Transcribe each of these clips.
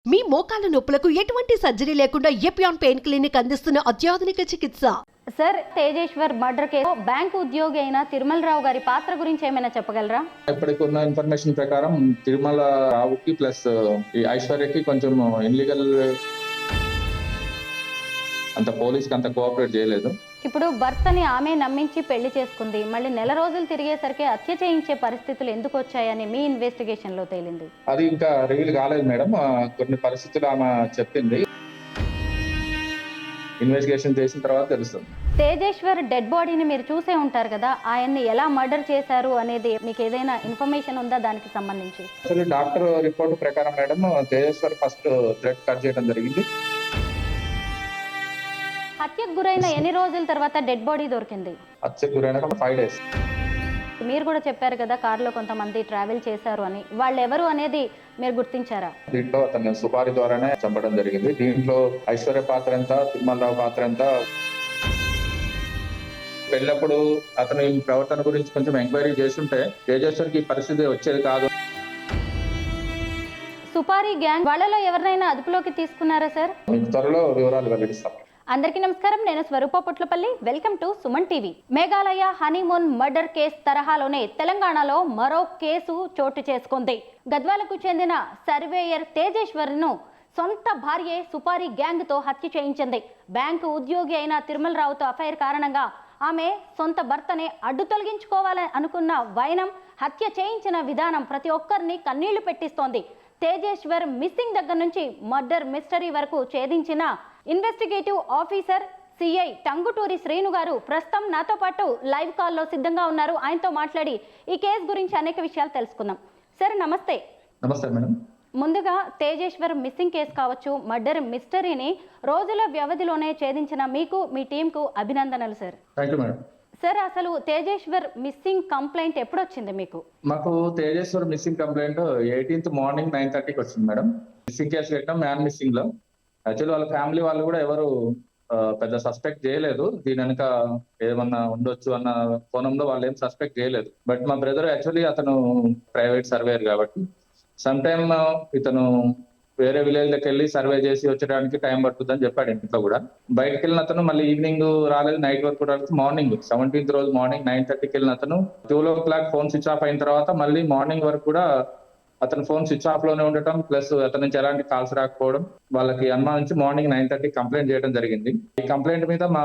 మీ మోకాల నొప్పులకు ఎటువంటి సర్జరీ లేకుండా ఎపియాన్ పెయిన్ క్లినిక్ అందిస్తున్న అత్యాధునిక చికిత్స. Sir, Tejeshwar murder case bank ఉద్యోగి అయిన తిరుమల రావు గారి పాత్ర గురించి ఏమైనా చెప్పగలరా? ఇప్పటికి ఉన్న ఇన్ఫర్మేషన్ ప్రకారం తిరుమల రావుకి ప్లస్ ఈ ఐశ్వర్యకి కొంచెం ఇన్లీగల్, అంత పోలీస్కి అంత కోఆపరేట్ చేయలేదు. ఇప్పుడు భర్తని ఆమె నమ్మించి పెళ్లి చేసుకుంది, మళ్ళీ నెల రోజులు తిరిగేసరికి హత్య చేయించే పరిస్థితులు ఎందుకు వచ్చాయని మీ ఇన్వెస్టిగేషన్ లో తేలింది. అది ఇంకా రివీల్ కాలేదు మేడం. కొన్ని పరిస్థితులు ఆమె చెప్పింది, ఇన్వెస్టిగేషన్ చేసిన తర్వాత తెలుస్తుంది. తేజేశ్వర్ డెడ్ బాడీని మీరు చూసే ఉంటారు కదా, ఆయన్ని ఎలా మర్డర్ చేశారు అనేది మీకు ఏదైనా ఇన్ఫర్మేషన్ ఉందా దానికి సంబంధించి? అసలు డాక్టర్ రిపోర్ట్ ప్రకారం madam, Tejeshwar first thread cut చేయడం జరిగింది. హత్యకు గురైన ఎన్ని రోజుల తర్వాత డెడ్ బాడీ దొరికింది? హత్యకు గురైన 5 days. మీరు కూడా చెప్పారు కదా కారులో కొంతమంది ట్రావెల్ చేశారు అని, వాళ్ళు ఎవరు అనేది మీరు గుర్తించారా? దీంట్లో అతను సుపారి ద్వారానే చంపడం జరిగింది. దీంట్లో ఐశ్వర్య పాత్ర ఎంత, తిరుమలరావు పాత్ర ఎంత, పెళ్ళప్పుడు అతను ఈ ప్రవర్తన గురించి కొంచెం ఎంక్వైరీ చేస్తుంటే తేజేశ్వర్కి ఈ పరిస్థితి వచ్చేది కాదు. సుపారీ గ్యాంగ్ వాళ్ళలో ఎవరినైనా అదుపులోకి తీసుకున్నారా సార్? త్వరలో వివరాలు వెల్లడిస్తాం. అందరికీ నమస్కారం, నేను Swaroopa Putlapalli. Welcome to Suman TV. Meghalaya honeymoon murder case తరహాలోనే తెలంగాణలో మరో కేసు చోటు చేసుకుంది. గద్వాలకు చెందిన సర్వేయర్ తేజేశ్వర్ను సొంత భార్యే సుపారీ గ్యాంగ్ తో హత్య చేయించింది. బ్యాంకు ఉద్యోగి అయిన తిరుమల రావుతో అఫైర్ కారణంగా ఆమె సొంత భర్తనే అడ్డు తొలగించుకోవాలని అనుకున్న వైనం హత్య చేయించిన విధానం ప్రతి ఒక్కరిని కన్నీళ్లు పెట్టిస్తోంది. తేజేశ్వర్ మిస్సింగ్ దగ్గర నుంచి మర్డర్ మిస్టరీ వరకు ఛేదించిన investigative officer CI Tanguturi Srinu garu ప్రస్తుతం నాతో పాటు లైవ్ కాల్లో సిద్ధంగా ఉన్నారు. ఆయనతో మాట్లాడి ఈ కేసు గురించి అనేక విషయాలు తెలుసుకుందాం. సార్ నమస్తే. నమస్తే మేడం. ముందుగా తేజేశ్వర్ మిస్సింగ్ కేసు కావచ్చు, మర్డర్ మిస్టరీని రోజుల వ్యవధిలోనే ఛేదించిన మీకు, మీ టీంకు అభినందనలు sir. Thank you madam. Sir, అసలు తేజేశ్వర్ మిస్సింగ్ కంప్లైంట్ ఎప్పుడు వచ్చింది మీకు? మాకు Tejeshwar missing complaint 18th morning 9:30కి వచ్చింది మేడం. మిస్సింగ్ కేసు పెట్టాం మ్యాన్ మిస్సింగ్ లో. యాక్చువల్లీ వాళ్ళ ఫ్యామిలీ వాళ్ళు కూడా ఎవరు పెద్ద సస్పెక్ట్ చేయలేదు. దీని వెనక ఏమన్నా ఉండొచ్చు అన్న కోణంలో వాళ్ళు ఏం సస్పెక్ట్ చేయలేదు. బట్ మా బ్రదర్ యాక్చువల్లీ అతను ప్రైవేట్ సర్వేయర్ కాబట్టి సమ్ టైమ్ ఇతను వేరే విలేజ్ లకి వెళ్ళి సర్వే చేసి వచ్చడానికి టైం పడుతుందని చెప్పాడు ఇంట్లో కూడా. బయటకు వెళ్ళిన అతను మళ్ళీ ఈవినింగ్ రాలేదు, నైట్ వరకు రాలేదు. మార్నింగ్ 17th రోజు మార్నింగ్ 9:30కి వెళ్ళిన అతను 12 o'clock ఫోన్ స్విచ్ ఆఫ్ అయిన తర్వాత మళ్ళీ మార్నింగ్ వరకు కూడా అతను ఫోన్ స్విచ్ ఆఫ్ లోనే ఉండటం, ప్లస్ అతని నుంచి ఎలాంటి కాల్స్ రాకపోవడం వాళ్ళకి అనుమానించి మార్నింగ్ 9:30కి కంప్లైంట్ చేయడం జరిగింది. ఈ కంప్లైంట్ మీద మా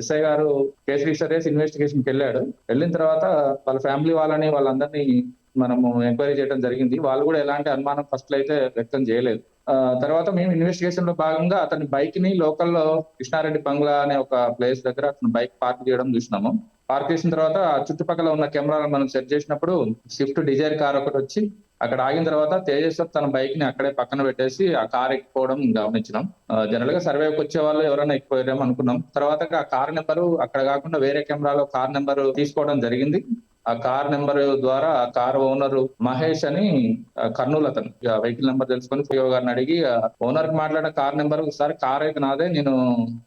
ఎస్ఐ గారు కేసు రిజిస్టర్ చేసి ఇన్వెస్టిగేషన్కి వెళ్ళాడు. వెళ్ళిన తర్వాత వాళ్ళ ఫ్యామిలీ వాళ్ళని వాళ్ళందరినీ మనము ఎంక్వైరీ చేయడం జరిగింది. వాళ్ళు కూడా ఎలాంటి అనుమానం ఫస్ట్ లో అయితే వ్యక్తం చేయలేదు. తర్వాత మేము ఇన్వెస్టిగేషన్ లో భాగంగా అతని బైక్ ని లోకల్లో కృష్ణారెడ్డి బంగ్లా అనే ఒక ప్లేస్ దగ్గర అతను బైక్ పార్క్ చేయడం చూసినాము. పార్క్ చేసిన తర్వాత చుట్టుపక్కల ఉన్న కెమెరాలను మనం సెట్ చేసినప్పుడు స్విఫ్ట్ డిజైర్ కార్ ఒకటి వచ్చి అక్కడ ఆగిన తర్వాత తేజేశ్వర్ తన బైక్ ని అక్కడే పక్కన పెట్టేసి ఆ కార్ ఎక్కిపోవడం గమనించినాం. జనరల్ గా సర్వేకి వచ్చే వాళ్ళు ఎవరైనా ఎక్కిపోయారేమో అనుకున్నాం. తర్వాత ఆ కార్ నెంబరు అక్కడ కాకుండా వేరే కెమెరాలో కార్ నెంబర్ తీసుకోవడం జరిగింది. ఆ కార్ నెంబర్ ద్వారా ఆ కార్ ఓనర్ మహేష్ అని కర్నూలు, అతను వెహికల్ నెంబర్ తెలుసుకొని పిఓ గారిని అడిగి ఓనర్ కి మాట్లాడిన కార్ నెంబర్, ఒకసారి కార్ అయితే నాదే, నేను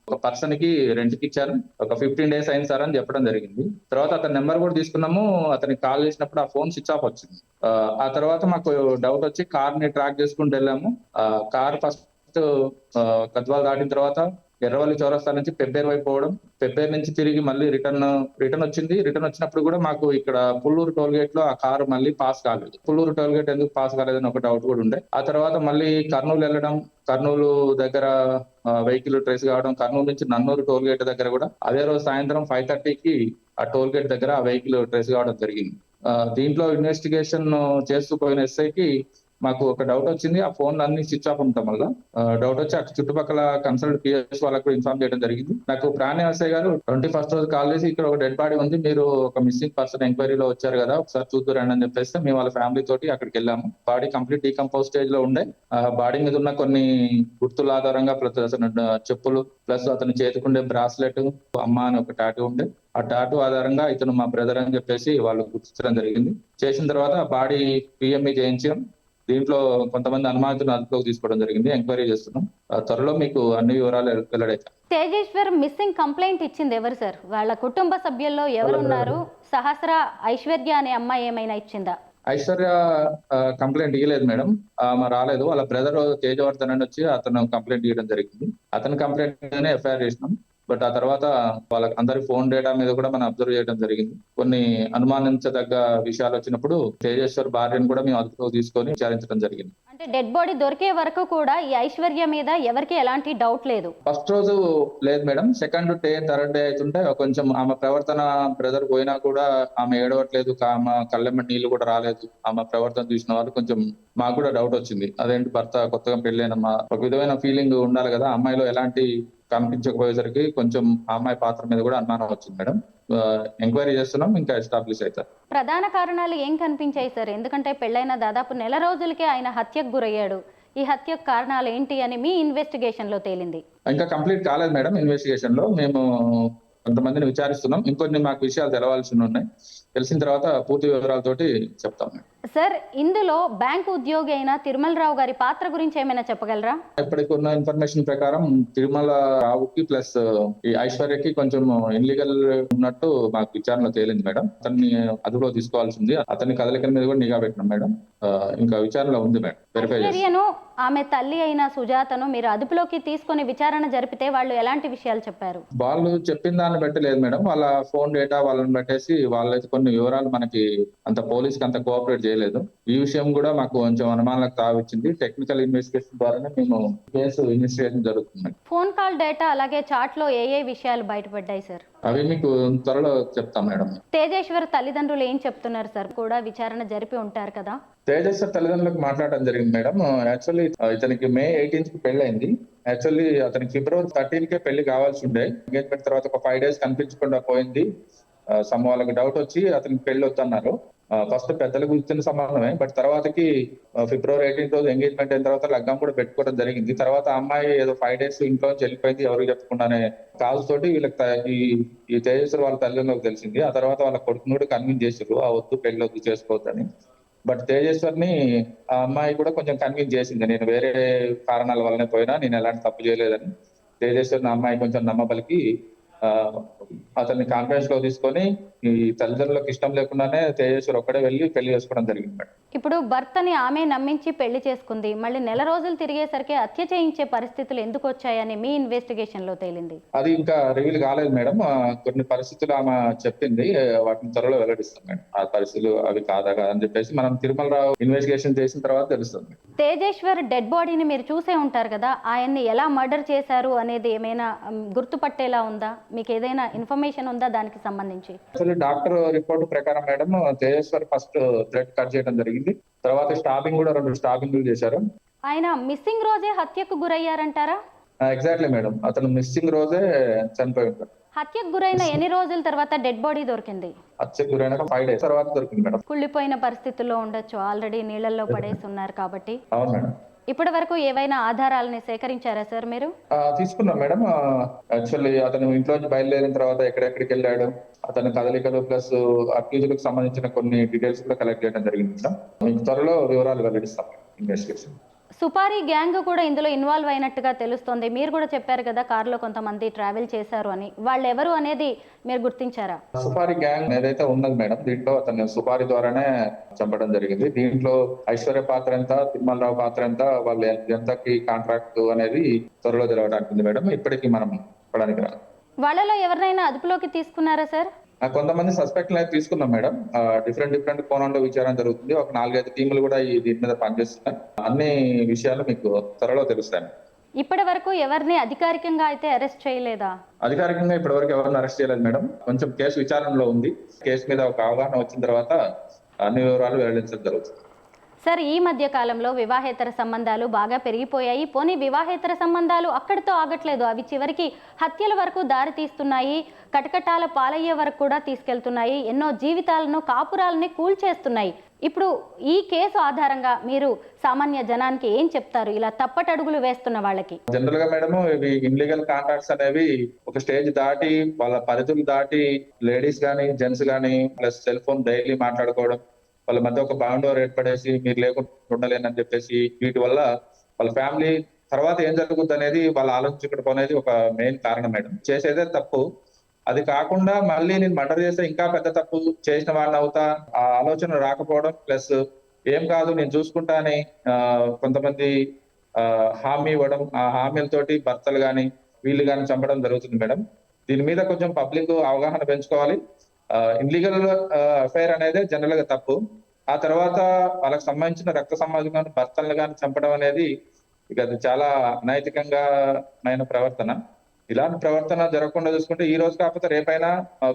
ఒక పర్సన్ కి రెంట్ కి ఇచ్చాను, ఒక 15 days అయింది సార్ అని చెప్పడం జరిగింది. తర్వాత అతని నెంబర్ కూడా తీసుకున్నాము. అతనికి కాల్ చేసినప్పుడు ఆ ఫోన్ స్విచ్ ఆఫ్ వచ్చింది. ఆ తర్వాత మాకు డౌట్ వచ్చి కార్ ని ట్రాక్ చేసుకుంటూ వెళ్ళాము. కార్ ఫస్ట్ గద్వాల్ దాటిన తర్వాత ఎర్రవల్లి చౌరస్తా నుంచి పెబ్బేరు వైపు పోవడం, పెబ్బేరు నుంచి తిరిగి మళ్ళీ రిటర్న్ వచ్చింది. రిటర్న్ వచ్చినప్పుడు కూడా మాకు ఇక్కడ పుల్లూరు టోల్ గేట్ లో ఆ కారు మళ్ళీ పాస్ కాలేదు. పుల్లూరు టోల్ గేట్ ఎందుకు పాస్ కాలేదని ఒక డౌట్ కూడా ఉండే. ఆ తర్వాత మళ్ళీ కర్నూలు వెళ్ళడం, కర్నూలు దగ్గర వెహికల్ ట్రేస్ కావడం, కర్నూలు నుంచి నన్నూరు టోల్ గేట్ దగ్గర కూడా అదే రోజు సాయంత్రం 5:30కి ఆ టోల్ గేట్ దగ్గర ఆ వెహికల్ ట్రేస్ కావడం జరిగింది. దీంట్లో ఇన్వెస్టిగేషన్ చేస్తూ పోయిన ఎస్ఐకి మాకు ఒక డౌట్ వచ్చింది. ఆ ఫోన్లు అన్ని స్విచ్ ఆఫ్ ఉండటం వల్ల డౌట్ వచ్చి అక్కడ చుట్టుపక్కల కన్సల్ట్ పిఎస్ వాళ్ళకు ఇన్ఫార్మ్ చేయడం జరిగింది. నాకు ప్రాణి ఎస్ఐ గారు 21st రోజు కాల్ చేసి ఇక్కడ ఒక డెడ్ బాడీ ఉంది, మీరు ఒక మిస్సింగ్ పర్సన్ ఎంక్వైరీలో వచ్చారు కదా, ఒకసారి చూద్దురండి అని చెప్పేస్తే మేము వాళ్ళ ఫ్యామిలీ తోటి అక్కడికి వెళ్ళాము. బాడీ కంప్లీట్ డీకంపోజ్ స్టేజ్ లో ఉండే. బాడీ మీద ఉన్న కొన్ని గుర్తుల ఆధారంగా అతను చెప్పులు ప్లస్ అతని చేతికుండే బ్రాస్లెట్, అమ్మ అని ఒక టాటూ ఉండే. ఆ టాటూ ఆధారంగా ఇతను మా బ్రదర్ అని చెప్పేసి వాళ్ళు గుర్తించడం జరిగింది. చేసిన తర్వాత బాడీ పిఎంఈ చేయించాం. దీంట్లో కొంతమంది అనుమానితులను అదుపులోకి తీసుకోవడం జరిగింది. ఎంక్వైరీ చేస్తున్నాం. త్వరలో మీకు అన్ని వివరాలు వెల్లడైతాయి. తేజేశ్వర్ మిస్సింగ్ కంప్లైంట్ ఇచ్చింది ఎవరు సార్? వాళ్ళ కుటుంబ సభ్యుల్లో ఎవరున్నారు? సహస్ర ఐశ్వర్య అనే అమ్మాయి ఏమైనా ఇచ్చిందా? ఐశ్వర్య కంప్లైంట్ ఇవ్వలేదు మేడం. ఆమె రాలేదు. వాళ్ళ బ్రదర్ తేజవర్ధన్ అని వచ్చి అతను కంప్లైంట్ ఇవ్వడం జరిగింది. అతని కంప్లైంట్ మీదనే ఎఫ్ఐఆర్ చేసినాం. బట్ ఆ తర్వాత వాళ్ళ అందరి ఫోన్ డేటా మీద కూడా మనం అబ్జర్వ్ చేయడం జరిగింది. కొన్ని అనుమానించదగ్గ విషయాలు వచ్చినప్పుడు తేజేశ్వర్ భార్యను కూడా మేము అదుపులోకి తీసుకొని విచారించడం జరిగింది. అంటే డెడ్ బాడీ దొరికే వరకు కూడా ఈ ఐశ్వర్య మీద ఎవరికి ఎలాంటి డౌట్ లేదు. ఫస్ట్ రోజు లేదు madam. Second day third day అవుతుంటే కొంచెం ఆమె ప్రవర్తన, బ్రదర్ పోయినా కూడా ఆమె ఏడవట్లేదు, ఆమె కళ్ళెమ్మ నీళ్లు కూడా రాలేదు. ఆమె ప్రవర్తన చూసిన వాళ్ళు కొంచెం మాకు కూడా డౌట్ వచ్చింది. అదేంటి భర్త కొత్తగా పెళ్ళైనమ్మా, ఒక విధమైన ఫీలింగ్ ఉండాలి కదా. అమ్మాయిలో ఎలాంటి కనిపించకపోయేసరికి కొంచెం ఆ అమ్మాయి పాత్ర మీద కూడా అనుమానం వచ్చింది మేడం. ఎంక్వైరీ చేస్తున్నాం, ఇంకా ఎస్టాబ్లిష్ అవుతారు. ప్రధాన కారణాలు ఏం కనిపించాయి సార్? ఎందుకంటే పెళ్ళైన దాదాపు నెల రోజులకే ఆయన హత్యకు గురయ్యాడు. ఈ హత్యకు కారణాలు ఏంటి అని మీ ఇన్వెస్టిగేషన్ లో తేలింది. ఇంకా కంప్లీట్ కాలేదు మేడం. ఇన్వెస్టిగేషన్ లో మేము కొంతమందిని విచారిస్తున్నాం. ఇంకొన్ని మాకు విషయాలు తెలవాల్సి ఉన్నాయి. తెలిసిన తర్వాత పూర్తి వివరాలతోటి చెప్తాం. సార్, ఇందులో బ్యాంకు ఉద్యోగి అయిన తిరుమల రావు గారి పాత్ర గురించి ఏమైనా చెప్పగలరా? ఇప్పటికి ఉన్న ఇన్ఫర్మేషన్ ప్రకారం తిరుమల రావుకి ప్లస్ ఈ ఐశ్వర్యకి కొంచెం ఇన్లీగల్ ఉన్నట్టు మాకు విచారణలో తేలింది మేడం. అతన్ని అదుపులో తీసుకోవాల్సింది. అతని కదలికల మీద కూడా నిఘా పెట్టినాం మేడం. ఇంకా విచారణలో ఉంది మేడం. ఐశ్వర్యను, ఆమె తల్లి అయిన సుజాతను మీరు అదుపులోకి తీసుకొని విచారణ జరిపితే వాళ్ళు ఎలాంటి విషయాలు చెప్పారు? వాళ్ళు చెప్పిన దాన్ని బట్టి లేదు మేడం. వాళ్ళ ఫోన్ డేటా వాళ్ళని బట్టేసి వాళ్ళైతే కొన్ని వివరాలు మనకి అంత పోలీస్కి అంత కోఆపరేట్ చేయలేదు. ఈ విషయం కూడా మాకు కొంచెం అనుమానాలకు తావిచ్చింది. టెక్నికల్ ఇన్వెస్టిగేషన్ ద్వారానే మేము కేసు ఇన్వెస్టిగేషన్ జరుగుతుంది. ఫోన్ కాల్ డేటా అలాగే చాట్ లో ఏ విషయాలు బయటపడ్డాయి సార్? అవి మీకు త్వరలో చెప్తాం మేడం. తేజేశ్వర్ తల్లిదండ్రులు ఏం చెప్తున్నారు సార్? కూడా విచారణ జరిపి ఉంటారు కదా. తేజేశ్వర్ తల్లిదండ్రులకు మాట్లాడడం జరిగింది మేడం. యాక్చువల్లీ ఇతనికి May 18th పెళ్లి అయింది. యాక్చువల్లీ అతనికి February 13కే పెళ్లి కావాల్సి ఉండే. ఎంగేజ్మెంట్ తర్వాత ఒక 5 days కనిపించకుండా పోయింది. వాళ్ళకి డౌట్ వచ్చి అతనికి పెళ్లి వద్దన్నారు. ఫస్ట్ పెద్దలకు ఇచ్చిన సంబంధమే. బట్ తర్వాతకి February 18th రోజు ఎంగేజ్మెంట్ అయిన తర్వాత లగ్గం కూడా పెట్టుకోవడం జరిగింది. తర్వాత అమ్మాయి ఏదో 5 days ఇంట్లో వెళ్ళిపోయింది, ఎవరికి చెప్పకుండానే. కాల్స్ తోటి వీళ్ళకి ఈ తేజేశ్వర్ వాళ్ళ తల్లిదండ్రులకు తెలిసింది. ఆ తర్వాత వాళ్ళ కొడుకుని కూడా కన్విన్స్ చేసారు, ఆ వద్దు పెళ్లి వద్దు చేసుకోవద్దని. బట్ తేజేశ్వర్ని ఆ అమ్మాయి కూడా కొంచెం కన్విన్స్ చేసింది, నేను వేరే కారణాల వల్లనే పోయినా, నేను ఎలాంటి తప్పు చేయలేదని. తేజేశ్వర్ని అమ్మాయి కొంచెం నమ్మబలికి అతన్ని కాన్ఫరెన్స్ లో తీసుకొని ఈ తల్లిదండ్రులకు ఇష్టం లేకుండానే తేజేశ్వర్ ఒక్కడే వెళ్ళి పెళ్లి చేసుకోవడం జరిగింది మేడం. ఇప్పుడు భర్తని ఆమె నమ్మించి పెళ్లి చేసుకుంది. మళ్ళీ నెల రోజులు తిరిగేసరికి హత్య చేయించే పరిస్థితులు ఎందుకు వచ్చాయని మీ ఇన్వెస్టిగేషన్ లో తేలింది. అది ఇంకా రివీల్ కాలేదు మేడం. కొన్ని పరిస్థితులు ఆమె చెప్పింది, వాటిని త్వరలో వెల్లడిస్తాం మేడం. ఆ పరిస్థితులు అవి కాదా అని చెప్పేసి మనం తిరుమలరావు ఇన్వెస్టిగేషన్ చేసిన తర్వాత తెలుస్తుంది. తేజేశ్వర్ డెడ్ బాడీని మీరు చూసే ఉంటారు కదా, ఆయన్ని ఎలా మర్డర్ చేశారు అనేది ఏమైనా గుర్తుపట్టేలా ఉందా? మీకు ఏదైనా ఇన్ఫర్మేషన్ ఉందా దానికి సంబంధించి? డాక్టర్ రిపోర్ట్ ప్రకారం madam Tejeshwar first thread cut చేయడం జరిగింది. తర్వాత స్టాపింగ్ కూడా 2 స్టాపింగ్లు చేశారు. ఆయన మిస్సింగ్ రోజే హత్యకు గురయ్యారంటారా? Exactly madam. అతను మిస్సింగ్ రోజే చనిపోయి ఉంటారు. హత్యకు గురైన ఎన్ని రోజుల తర్వాత డెడ్ బాడీ దొరికింది? హత్యకు గురైన 5 days తర్వాత దొరికింది మేడం. కుళ్ళిపోయిన పరిస్థితుల్లో ఉండొచ్చు, ఆల్రెడీ నీళ్ళల్లో పడేసి ఉన్నారు కాబట్టి. అవును మేడం. ఇప్పటి వరకు ఏవైనా ఆధారాలని సేకరించారా సార్ మీరు? తీసుకున్నాం మేడం. యాక్చువల్లీ అతను ఇంట్లోంచి బయలుదేరిన తర్వాత ఎక్కడెక్కడికి వెళ్ళాడు, అతని కదలికలు ప్లస్ అక్యూజులకు సంబంధించిన కొన్ని డీటెయిల్స్ కూడా కలెక్ట్ చేయడం జరిగింది మేడం. మీకు త్వరలో వివరాలు వెల్లడిస్తాం ఇన్వెస్టిగేషన్. సుపారీ గ్యాంగ్ కూడా ఇందులో ఇన్వాల్వ్ అయినట్టుగా తెలుస్తోంది. మీరు కూడా చెప్పారు కదా కారులో కొంతమంది ట్రావెల్ చేశారు అని. వాళ్ళు ఎవరు అనేది మీరు గుర్తించారా? సుపారీ గ్యాంగ్ ఏదైతే ఉన్నది మేడం, దీంట్లో అతను సుపారీ ద్వారానే చంపడం జరిగింది. దీంట్లో ఐశ్వర్య పాత్ర ఎంత, తిరుమలరావు పాత్ర ఎంత, వాళ్ళు ఎంతకి కాంట్రాక్ట్ అనేది త్వరలో తెలవడానికి ఉంది మేడం. ఇప్పటికీ మనం చెప్పడానికి రాదు. వాళ్ళలో ఎవరినైనా అదుపులోకి తీసుకున్నారా సార్? కొంతమంది సస్పెక్ట్ అయితే తీసుకున్నాం మేడం. డిఫరెంట్ కోణంలో విచారణ జరుగుతుంది. ఒక 4-5 టీములు కూడా దీని మీద పనిచేస్తున్నాయి. అన్ని విషయాలు మీకు త్వరలో తెలుస్తాయి. ఇప్పటి వరకు ఎవరిని అధికారికంగా అయితే అరెస్ట్ చేయలేదా? అధికారికంగా ఇప్పటి వరకు ఎవరిని అరెస్ట్ చేయలేదు మేడం. కొంచెం కేసు విచారణలో ఉంది. కేసు మీద ఒక అవగాహన వచ్చిన తర్వాత అన్ని వివరాలు వెల్లడించడం జరుగుతుంది. సార్, ఈ మధ్య కాలంలో వివాహేతర సంబంధాలు బాగా పెరిగిపోయాయి. పోనీ వివాహేతర సంబంధాలు అక్కడితో ఆగట్లేదు, అవి చివరికి హత్యల వరకు దారి తీస్తున్నాయి, కటకటాల పాలయ్యే వరకు కూడా తీసుకెళ్తున్నాయి, ఎన్నో జీవితాలను, కాపురాలని కూల్చేస్తున్నాయి. ఇప్పుడు ఈ కేసు ఆధారంగా మీరు సామాన్య జనానికి ఏం చెప్తారు, ఇలా తప్పటడుగులు వేస్తున్న వాళ్ళకి? జనరల్ గా మేడం, ఇవి ఇన్లీగల్ కాంట్రాక్ట్స్ అనేవి ఒక స్టేజ్ దాటి, వాళ్ళ పరిధులు దాటి లేడీస్ గానీ జెంట్స్ గానీ ప్లస్ సెల్ ఫోన్ డైలీ మాట్లాడుకోవడం, వాళ్ళ మధ్య ఒక బాండోర్ ఏర్పడేసి మీరు లేకుండా ఉండలేనని చెప్పేసి, వీటి వల్ల వాళ్ళ ఫ్యామిలీ తర్వాత ఏం జరుగుతుంది అనేది వాళ్ళు ఆలోచించకపోవడం అనేది ఒక మెయిన్ కారణం మేడం. చేసేదే తప్పు. అది కాకుండా మళ్ళీ నేను మర్డర్ చేస్తే ఇంకా పెద్ద తప్పు చేసిన వాడిని అవుతా, ఆ ఆలోచన రాకపోవడం, ప్లస్ ఏం కాదు నేను చూసుకుంటా అని కొంతమంది హామీ ఇవ్వడం, ఆ హామీలతోటి భర్తలు గాని వీళ్ళు గాని చంపడం జరుగుతుంది మేడం. దీని మీద కొంచెం పబ్లిక్ అవగాహన పెంచుకోవాలి. ఇన్లీగల్ అఫైర్ అనేది జనరల్ గా తప్పు. ఆ తర్వాత వాళ్ళకి సంబంధించిన రక్త సంబంధం కానీ భర్తలను కానీ చంపడం అనేది ఇక అది చాలా అనైతికంగా ప్రవర్తన. ఇలాంటి ప్రవర్తన జరగకుండా చూసుకుంటే ఈ రోజు కాకపోతే రేపైనా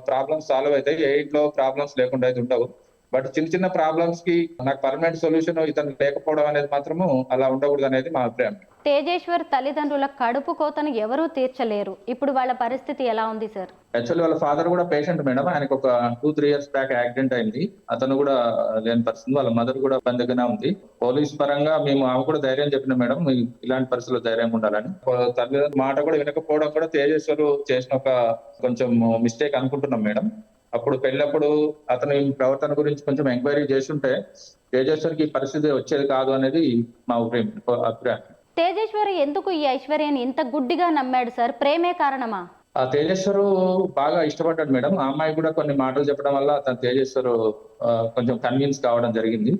ప్రాబ్లమ్స్ సాల్వ్ అవుతాయి. ఏ ఇంట్లో ప్రాబ్లమ్స్ లేకుండా అయితే ఉండవు. బట్ చిన్న చిన్న ప్రాబ్లమ్స్ కి నాకు పర్మనెంట్ సొల్యూషన్ ఇతను లేకపోవడం అనేది మాత్రము అలా ఉండకూడదు అనేది మా అభిప్రాయం. తేజేశ్వర్ తల్లిదండ్రుల కడుపు కోతను ఎవరూ తీర్చలేరు. ఇప్పుడు వాళ్ళ పరిస్థితి ఎలా ఉంది సార్? యాక్చువల్లీ వాళ్ళ ఫాదర్ కూడా పేషెంట్ మేడం. ఆయనకు ఒక 2-3 years బ్యాక్ యాక్సిడెంట్ అయింది. అతను కూడా లేని పరిస్థితి. వాళ్ళ మదర్ కూడా బందగానే ఉంది. పోలీస్ పరంగా మేము ఆమె కూడా ధైర్యం చెప్పిన మేడం, ఇలాంటి పరిస్థితుల్లో ధైర్యం ఉండాలని. తల్లిదండ్రుల మాట కూడా వినకపోవడం కూడా తేజేశ్వరు చేసిన ఒక కొంచెం మిస్టేక్ అనుకుంటున్నాం మేడం. అప్పుడు పెళ్ళప్పుడు అతను ఈ ప్రవర్తన గురించి కొంచెం ఎంక్వైరీ చేస్తుంటే తేజేశ్వరికి ఈ పరిస్థితి వచ్చేది కాదు అనేది మా అభిప్రాయం. తేజేశ్వర్ ఎందుకు ఈ ఐశ్వర్యని ఇంత గుడ్డిగా నమ్మాడు సార్? ప్రేమే కారణమా? ఆ తేజేశ్వరు బాగా ఇష్టపడ్డాడు మేడం. ఆ అమ్మాయి కూడా కొన్ని మాటలు చెప్పడం వల్ల అతను తేజేశ్వరు కొంచెం కన్విన్స్ కావడం జరిగింది.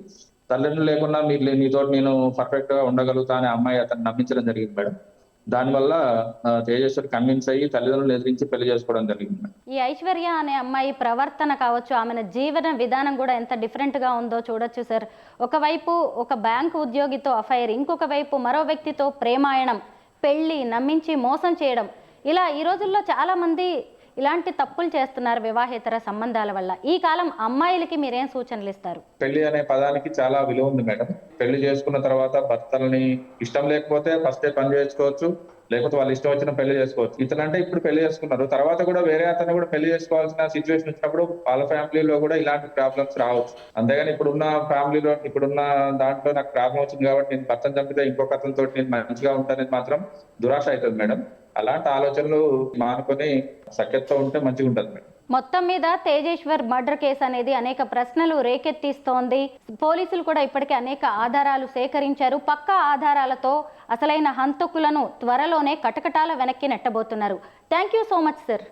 తల్లిదండ్రులు లేకుండా నీతో నేను పర్ఫెక్ట్ గా ఉండగలుగుతా అని అమ్మాయి అతను నమ్మించడం జరిగింది మేడం. దానివల్ల తేజేశ్వర్ కన్విన్స్ అయ్యి తల్లిదండ్రులు ఎదిరించి పెళ్లి చేసుకోవడం జరిగింది. ఈ ఐశ్వర్య అనే అమ్మాయి ప్రవర్తన కావచ్చు, ఆమె జీవన విధానం కూడా ఎంత డిఫరెంట్ గా ఉందో చూడొచ్చు సార్. ఒకవైపు ఒక బ్యాంకు ఉద్యోగితో అఫైర్, ఇంకొక వైపు మరో వ్యక్తితో ప్రేమాయణం, పెళ్లి, నమ్మించి మోసం చేయడం. ఇలా ఈ రోజుల్లో చాలా మంది ఇలాంటి తప్పులు చేస్తున్నారు వివాహేతర సంబంధాల వల్ల. ఈ కాలం అమ్మాయిలకి మీరేం సూచనలు ఇస్తారు? పెళ్లి అనే పదానికి చాలా విలువ ఉంది మేడం. పెళ్లి చేసుకున్న తర్వాత భర్తల్ని ఇష్టం లేకపోతే ఫస్టే పని చేసుకోవచ్చు, లేకపోతే వాళ్ళు ఇష్టం వచ్చిన పెళ్లి చేసుకోవచ్చు. ఇతనంటే ఇప్పుడు పెళ్లి చేసుకున్నారు, తర్వాత కూడా వేరే అతను కూడా పెళ్లి చేసుకోవాల్సిన సిచ్యువేషన్ వచ్చినప్పుడు వాళ్ళ ఫ్యామిలీలో కూడా ఇలాంటి ప్రాబ్లమ్స్ రావచ్చు. అంతేగాని ఇప్పుడున్న ఫ్యామిలీలో ఇప్పుడున్న దాంట్లో నాకు ప్రాబ్లం వచ్చింది కాబట్టి నేను భర్తను చంపితే ఇంకొక అతనితో నేను మంచిగా ఉంటానని మాత్రం దురాశ అవుతుంది మేడం. అలాంటి ఆలోచనలు మానుకొని సఖ్యతతో ఉంటే మంచిగా ఉంటుంది మేడం. మొత్తం మీద తేజేశ్వర్ మర్డర్ కేసు అనేది అనేక ప్రశ్నలు రేకెత్తిస్తోంది. పోలీసులు కూడా ఇప్పటికే అనేక ఆధారాలు సేకరించారు. పక్కా ఆధారాలతో అసలైన హంతకులను త్వరలోనే కటకటాల వెనక్కి నెట్టబోతున్నారు. Thank you so much sir.